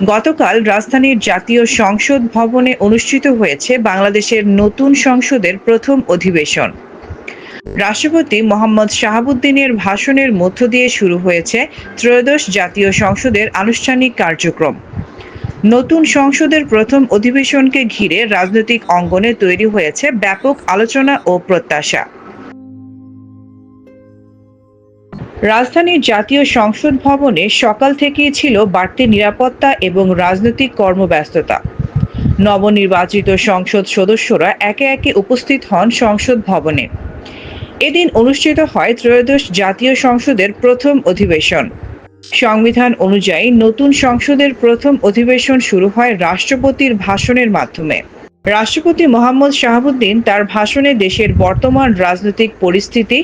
গতকাল রাজধানীর জাতীয় সংসদ ভবনে অনুষ্ঠিত হয়েছে বাংলাদেশের নতুন সংসদের প্রথম অধিবেশন। রাষ্ট্রপতি মোহাম্মদ শাহাবুদ্দিনের ভাষণের মধ্য দিয়ে শুরু হয়েছে ত্রয়োদশ জাতীয় সংসদের আনুষ্ঠানিক কার্যক্রম। নতুন সংসদের প্রথম অধিবেশনকে ঘিরে রাজনৈতিক অঙ্গনে তৈরি হয়েছে ব্যাপক আলোচনা ও প্রত্যাশা। রাজধানীর জাতীয় সংসদ ভবনে সকাল থেকেই ছিল বাড়তি নিরাপত্তা এবং রাজনৈতিক কর্মব্যস্ততা। নবনির্বাচিত সংসদ সদস্যরা একে একে উপস্থিত হন সংসদ ভবনে। এদিন অনুষ্ঠিত হয় ত্রয়োদশ জাতীয় সংসদের প্রথম অধিবেশন। সংবিধান অনুযায়ী নতুন সংসদের প্রথম অধিবেশন শুরু হয় রাষ্ট্রপতির ভাষণের মাধ্যমে। রাষ্ট্রপতি মোহাম্মদ শাহাবুদ্দিন তার ভাষণে দেশের বর্তমান রাজনৈতিক পরিস্থিতি,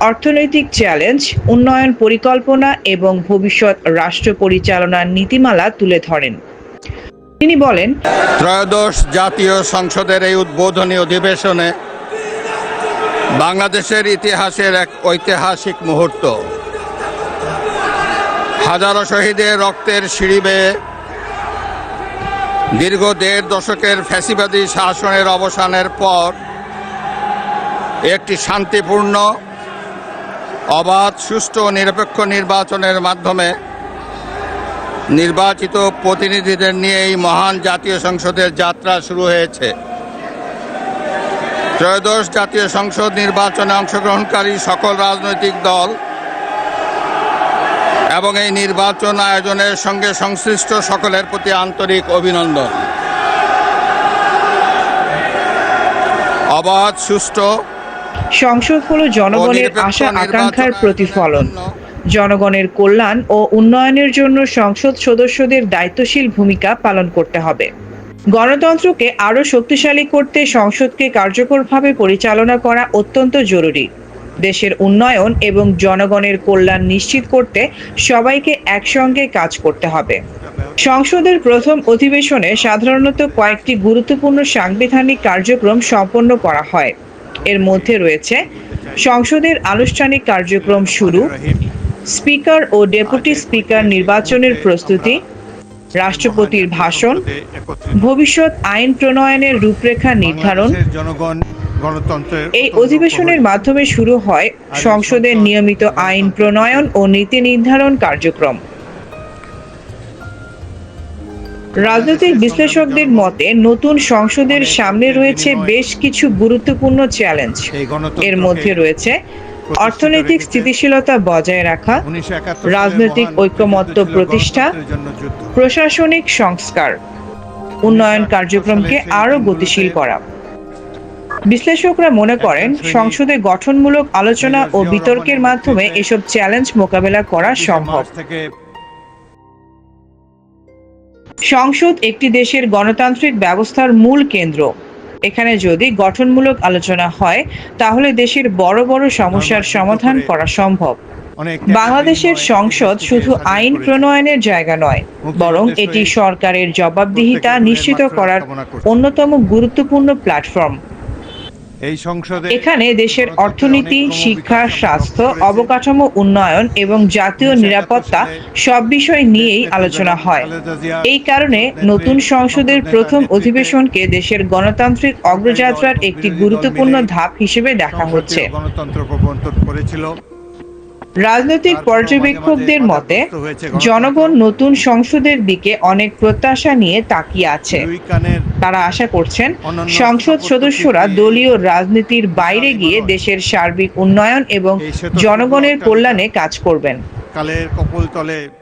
অর্থনৈতিক চ্যালেঞ্জ, উন্নয়ন পরিকল্পনা এবং ভবিষ্যৎ রাষ্ট্র পরিচালনার নীতিমালা তুলে ধরেন। তিনি বলেন, ত্রয়োদশ জাতীয় সংসদের এই উদ্বোধনী অধিবেশনে বাংলাদেশের ইতিহাসের এক ঐতিহাসিক মুহূর্ত। হাজারো শহীদের রক্তের সিঁড়ি বেয়ে দীর্ঘ ১.৫ দশকের ফ্যাসিবাদী শাসনের অবসানের পর একটি শান্তিপূর্ণ, অবাধ, সুষ্ঠু ও নিরপেক্ষ নির্বাচনের মাধ্যমে নির্বাচিত প্রতিনিধিদের নিয়ে এই মহান জাতীয় সংসদের যাত্রা শুরু হয়েছে। ত্রয়োদশ জাতীয় সংসদ নির্বাচনে অংশগ্রহণকারী সকল রাজনৈতিক দল এবং এই নির্বাচন আয়োজনের সঙ্গে সংশ্লিষ্ট সকলের প্রতি আন্তরিক অভিনন্দন। অবাধ, সুষ্ঠু সংসদ হলো জনগণের আশা আকাঙ্ক্ষার প্রতিফলন। জনগণের কল্যাণ ও উন্নয়নের জন্য সংসদ সদস্যদের দায়িত্বশীল ভূমিকা পালন করতে হবে। গণতন্ত্রকে আরও শক্তিশালী করতে সংসদকে কার্যকরভাবে পরিচালনা করা অত্যন্ত জরুরি। দেশের উন্নয়ন এবং জনগণের কল্যাণ নিশ্চিত করতে সবাইকে একসঙ্গে কাজ করতে হবে। সংসদের প্রথম অধিবেশনে সাধারণত কয়েকটি গুরুত্বপূর্ণ সাংবিধানিক কার্যক্রম সম্পন্ন করা হয়। এর মধ্যে রয়েছে সংসদের আনুষ্ঠানিক কার্যক্রম শুরু, স্পিকার ও ডেপুটি স্পিকার নির্বাচনের প্রস্তুতি, রাষ্ট্রপতির ভাষণ, ভবিষ্যৎ আইন প্রণয়নের রূপরেখা নির্ধারণ। এই অধিবেশনের মাধ্যমে শুরু হয় সংসদের নিয়মিত আইন প্রণয়ন ও নীতি নির্ধারণ কার্যক্রম। রাজনৈতিক বিশ্লেষকদের মতে নতুন সংসদের সামনে রয়েছে বেশ কিছু গুরুত্বপূর্ণ চ্যালেঞ্জ। এর মধ্যে রয়েছে অর্থনৈতিক স্থিতিশীলতা বজায় রাখা, রাজনৈতিক ঐকমত্য প্রতিষ্ঠা, প্রশাসনিক সংস্কার, উন্নয়ন কার্যক্রমকে আরও গতিশীল করা। বিশ্লেষকরা মনে করেন সংসদে গঠনমূলক আলোচনা ও বিতর্কের মাধ্যমে এসব চ্যালেঞ্জ মোকাবেলা করা সম্ভব। সংসদ একটি দেশের গণতান্ত্রিক ব্যবস্থার মূল কেন্দ্র। এখানে যদি গঠনমূলক আলোচনা হয় তাহলে দেশের বড় বড় সমস্যার সমাধান করা সম্ভব। বাংলাদেশের সংসদ শুধু আইন প্রণয়নের জায়গা নয়, বরং এটি সরকারের জবাবদিহিতা নিশ্চিত করার অন্যতম গুরুত্বপূর্ণ প্ল্যাটফর্ম। এখানে দেশের অর্থনীতি, শিক্ষা, স্বাস্থ্য, অবকাঠামো উন্নয়ন এবং জাতীয় নিরাপত্তা সব বিষয় নিয়েই আলোচনা হয়। এই কারণে নতুন সংসদের প্রথম অধিবেশনকে দেশের গণতান্ত্রিক অগ্রযাত্রার একটি গুরুত্বপূর্ণ ধাপ হিসেবে দেখা হচ্ছে। রাজনৈতিক পর্যবেক্ষকদের মতে জনগণ নতুন সংসদের দিকে অনেক প্রত্যাশা নিয়ে তাকিয়ে আছে। তারা আশা করছেন সংসদ সদস্যরা দলীয় রাজনীতির বাইরে গিয়ে দেশের সার্বিক উন্নয়ন এবং জনগণের কল্যাণে কাজ করবেন।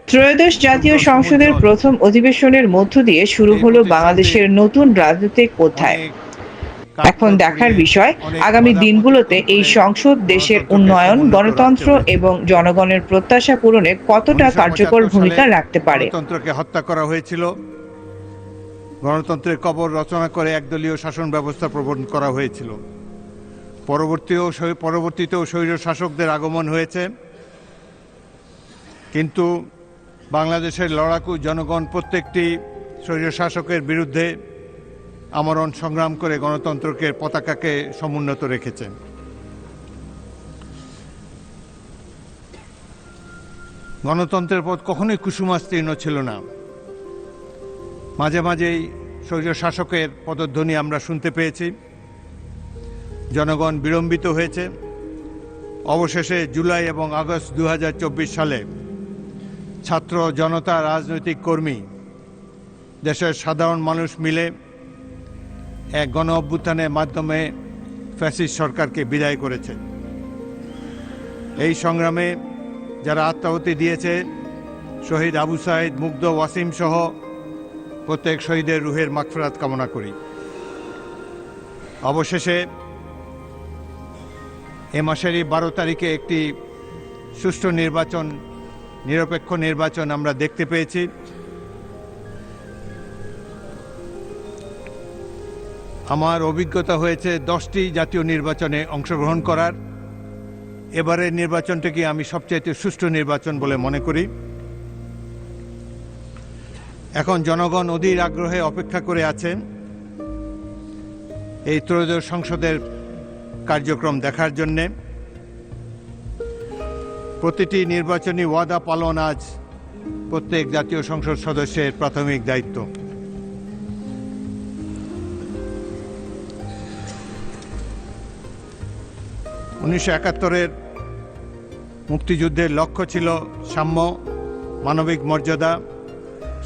ত্রয়োদশ জাতীয় সংসদের প্রথম অধিবেশনের মধ্য দিয়ে শুরু হলো বাংলাদেশের নতুন রাজনৈতিক অধ্যায়। এখন দেখার বিষয় আগামী দিনগুলোতে এই সংসদ দেশের উন্নয়ন, গণতন্ত্র এবং জনগণের প্রত্যাশা পূরণে কতটা কার্যকর ভূমিকা রাখতে পারে। গণতন্ত্রকে হত্যা করা হয়েছিল, গণতন্ত্রের কবর রচনা করে একদলীয় শাসন ব্যবস্থা প্রবর্তন করা হয়েছিল। পরবর্তীতেও স্বৈর শাসকদের আগমন হয়েছে, কিন্তু বাংলাদেশের লড়াকু জনগণ প্রত্যেকটি স্বৈর শাসকের বিরুদ্ধে আমরণ সংগ্রাম করে গণতন্ত্রকে পতাকাকে সমুন্নত রেখেছেন। গণতন্ত্রের পথ কখনোই কুসুমাস্তীর্ণ ছিল না। মাঝে মাঝেই স্বৈর শাসকের পদধ্বনি আমরা শুনতে পেয়েছি। জনগণ বিড়ম্বিত হয়েছে। অবশেষে জুলাই এবং আগস্ট 2024 সালে ছাত্র জনতা, রাজনৈতিক কর্মী, দেশের সাধারণ মানুষ মিলে এক গণ অভ্যুত্থানের মাধ্যমে ফ্যাসিস্ট সরকারকে বিদায় করেছে। এই সংগ্রামে যারা আত্মাহুতি দিয়েছে, শহীদ আবু সাইদ, মুগ্ধ, ওয়াসিম সহ প্রত্যেক শহীদের রুহের মাগফিরাত কামনা করি। অবশেষে এ মাসেরই 12 তারিখে একটি সুষ্ঠু নির্বাচন, নিরপেক্ষ নির্বাচন আমরা দেখতে পেয়েছি। আমার অভিজ্ঞতা হয়েছে 10টি জাতীয় নির্বাচনে অংশগ্রহণ করার। এবারের নির্বাচনটিকে আমি সবচাইতে সুষ্ঠু নির্বাচন বলে মনে করি। এখন জনগণ অধীর আগ্রহে অপেক্ষা করে আছেন এই ত্রয়োদশ সংসদের কার্যক্রম দেখার জন্যে। প্রতিটি নির্বাচনী ওয়াদা পালন আজ প্রত্যেক জাতীয় সংসদ সদস্যের প্রাথমিক দায়িত্ব। উনিশশো 71-এর মুক্তিযুদ্ধের লক্ষ্য ছিল সাম্য, মানবিক মর্যাদা,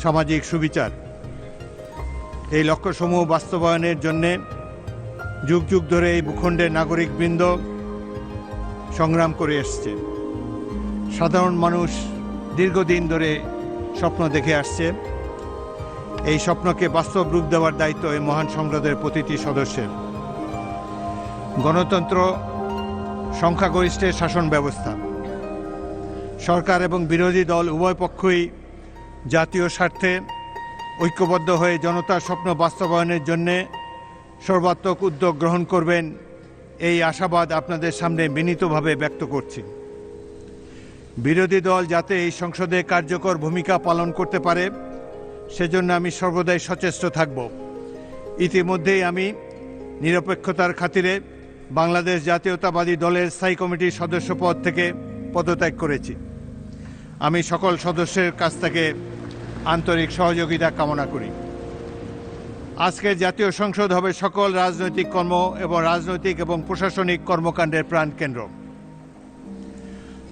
সামাজিক সুবিচার। এই লক্ষ্যসমূহ বাস্তবায়নের জন্যে যুগ যুগ ধরে এই ভূখণ্ডের নাগরিকবৃন্দ সংগ্রাম করে এসছে। সাধারণ মানুষ দীর্ঘদিন ধরে স্বপ্ন দেখে আসছে। এই স্বপ্নকে বাস্তব রূপ দেওয়ার দায়িত্ব এই মহান সংসদের প্রতিটি সদস্যের। গণতন্ত্র, সংখ্যাগরিষ্ঠের শাসন ব্যবস্থা, সরকার এবং বিরোধী দল উভয় পক্ষই জাতীয় স্বার্থে ঐক্যবদ্ধ হয়ে জনতার স্বপ্ন বাস্তবায়নের জন্যে সর্বাত্মক উদ্যোগ গ্রহণ করবেন, এই আশাবাদ আপনাদের সামনে বিনীতভাবে ব্যক্ত করছি। বিরোধী দল যাতে এই সংসদে কার্যকর ভূমিকা পালন করতে পারে সেজন্য আমি সর্বদাই সচেষ্ট থাকব। ইতিমধ্যেই আমি নিরপেক্ষতার খাতিরে বাংলাদেশ জাতীয়তাবাদী দলের স্থায়ী কমিটির সদস্য পদ থেকে পদত্যাগ করেছি। আমি সকল সদস্যের কাছ থেকে আন্তরিক সহযোগিতা কামনা করি। আজকের জাতীয় সংসদ হবে সকল রাজনৈতিক কর্ম এবং রাজনৈতিক এবং প্রশাসনিক কর্মকাণ্ডের প্রাণকেন্দ্র।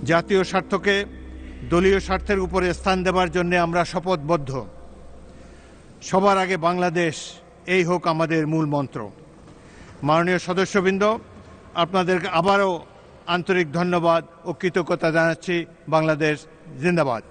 জাতীয় স্বার্থকে দলীয় স্বার্থের উপরে স্থান দেওয়ার জন্য আমরা শপথবদ্ধ। সবার আগে বাংলাদেশ, এই হোক আমাদের মূল মন্ত্র। মাননীয় সদস্যবৃন্দ, আপনাদেরকে আবারও আন্তরিক ধন্যবাদ ও কৃতজ্ঞতা জানাচ্ছি। বাংলাদেশ জিন্দাবাদ।